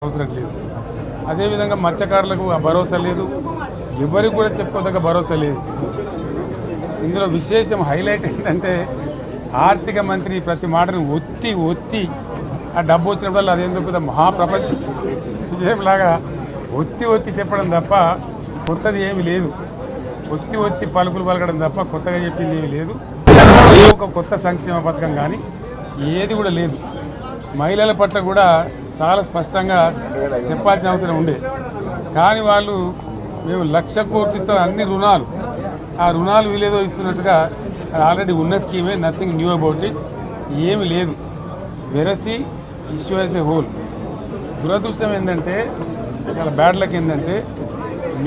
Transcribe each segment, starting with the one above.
అవసరం లేదు. అదేవిధంగా మత్స్యకారులకు ఆ భరోసా లేదు, ఎవరికి కూడా చెప్పుకోదగ్గ భరోసా లేదు. ఇందులో విశేషం హైలైట్ ఏంటంటే ఆర్థిక మంత్రి ప్రతి మాటను ఒత్తి ఆ డబ్బు వచ్చినప్పుడు అదేందుకు మహాప్రపంచ విజయంలాగా ఒత్తి చెప్పడం తప్ప కొత్తది ఏమీ లేదు. ఒత్తి పలుకులు పలకడం తప్ప కొత్తగా చెప్పింది ఏమీ లేదు. ఒక కొత్త సంక్షేమ పథకం కానీ ఏది కూడా లేదు. మహిళల పట్ల కూడా చాలా స్పష్టంగా చెప్పాల్సిన అవసరం ఉండే, కానీ వాళ్ళు మేము 1,00,000 కోట్లతో అన్ని రుణాలు, ఆ రుణాలు వీలేదో ఇస్తున్నట్టుగా ఆల్రెడీ ఉన్న స్కీమే, నథింగ్ న్యూ అబౌట్ ఇట్, ఏమి లేదు. వెరసి ఇష్యూ యాజ్ ఏ హోల్. దురదృష్టం ఏంటంటే, చాలా బ్యాడ్ లక్ ఏంటంటే,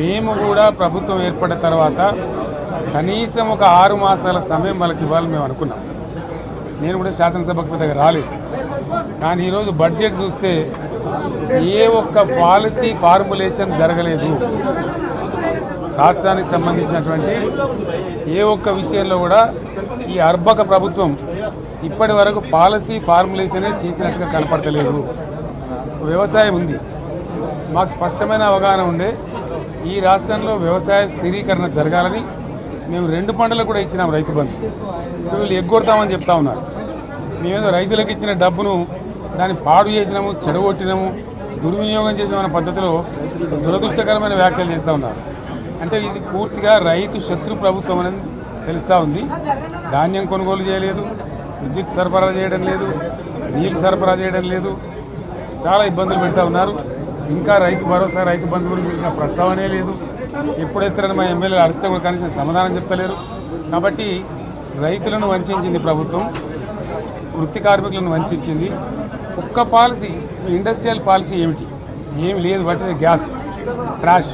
మేము కూడా ప్రభుత్వం ఏర్పడిన తర్వాత కనీసం ఒక 6 మాసాల సమయం వాళ్ళకి ఇవ్వాలని మేము అనుకున్నాం. నేను కూడా శాసనసభకు పెద్దగా రాలేదు, కానీ ఈరోజు బడ్జెట్ చూస్తే ఏ ఒక్క పాలసీ ఫార్ములేషన్ జరగలేదు. రాష్ట్రానికి సంబంధించినటువంటి ఏ ఒక్క విషయంలో కూడా ఈ అర్బక ప్రభుత్వం ఇప్పటి వరకు పాలసీ ఫార్ములేషనే చేసినట్టుగా కనపడతలేదు. వ్యవసాయం ఉంది, మాకు స్పష్టమైన అవగాహన ఉండే ఈ రాష్ట్రంలో వ్యవసాయ స్థిరీకరణ జరగాలని మేము 2 పంటలకు కూడా ఇచ్చినాం రైతు బంధు. వీళ్ళు ఎగ్గొడతామని చెప్తా ఉన్నారు. మేమేదో రైతులకు ఇచ్చిన డబ్బును దాన్ని పాడు చేసినాము, చెడగొట్టినాము, దుర్వినియోగం చేసామన్న పద్ధతిలో దురదృష్టకరమైన వ్యాఖ్యలు చేస్తూ ఉన్నారు. అంటే ఇది పూర్తిగా రైతు శత్రు ప్రభుత్వం అనేది తెలుస్తూ ఉంది. ధాన్యం కొనుగోలు చేయలేదు, విద్యుత్ సరఫరా చేయడం లేదు, నీళ్లు సరఫరా చేయడం లేదు, చాలా ఇబ్బందులు పెడతా ఉన్నారు. ఇంకా రైతు భరోసా, రైతు బంధు గురించి ఇంకా ప్రస్తావనే లేదు. ఎప్పుడు వేస్తారని మా ఎమ్మెల్యేలు అడిస్తే కూడా కనీసం సమాధానం చెప్తలేరు. కాబట్టి రైతులను వంచింది ప్రభుత్వం, వృత్తి కార్మికులను వంచింది. ఒక్క పాలసీ, ఇండస్ట్రియల్ పాలసీ ఏమిటి? ఏమి లేదు. బట్టి గ్యాస్ ట్రాష్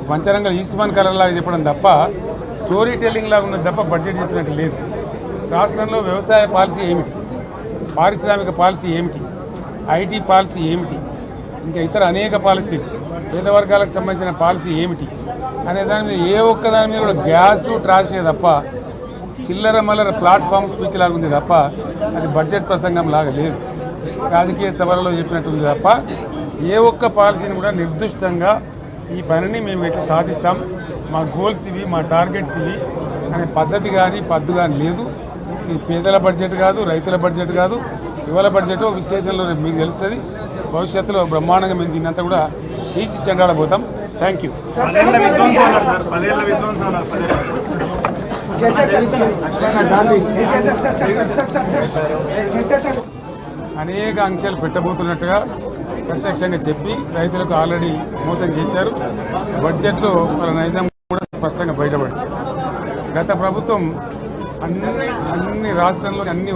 పంచరంగ ఈస్మాన్ కలర్ లాగా చెప్పడం తప్ప, స్టోరీ టెల్లింగ్ లాగా ఉన్నది తప్ప బడ్జెట్ చెప్పినట్టు లేదు. రాష్ట్రంలో వ్యవసాయ పాలసీ ఏమిటి, పారిశ్రామిక పాలసీ ఏమిటి, ఐటీ పాలసీ ఏమిటి, ఇంకా ఇతర అనేక పాలసీలు, పేద వర్గాలకు సంబంధించిన పాలసీ ఏమిటి అనే దాని మీద ఏ ఒక్క దాని మీద కూడా గ్యాసు ట్రాషే తప్ప, చిల్లర మల్లర ప్లాట్ఫామ్ స్పీచ్ లాగా ఉంది తప్ప అది బడ్జెట్ ప్రసంగం లాగా లేదు. రాజకీయ సభలలో చెప్పినట్టుంది తప్ప ఏ ఒక్క పాలసీని కూడా నిర్దిష్టంగా ఈ పనిని మేము ఎట్లా సాధిస్తాం, మా గోల్స్ ఇవి, మా టార్గెట్స్ ఇవి అనే పద్ధతి కానీ పద్దు కానీ లేదు. ఇది పేదల బడ్జెట్ కాదు, రైతుల బడ్జెట్ కాదు, యువల బడ్జెట్. విశ్లేషణలో మీకు తెలుస్తుంది. భవిష్యత్తులో బ్రహ్మాండంగా మేము దీన్నంతా కూడా చీల్చి చెండాడబోతాం. Thank you. అనేక ఆంక్షలు పెట్టబోతున్నట్టుగా ప్రత్యక్షంగా చెప్పి రైతులకు ఆల్రెడీ మోసం చేశారు. బడ్జెట్లో వాళ్ళ నైజం కూడా స్పష్టంగా బయటపడింది. గత ప్రభుత్వం అన్ని రాష్ట్రంలో అన్ని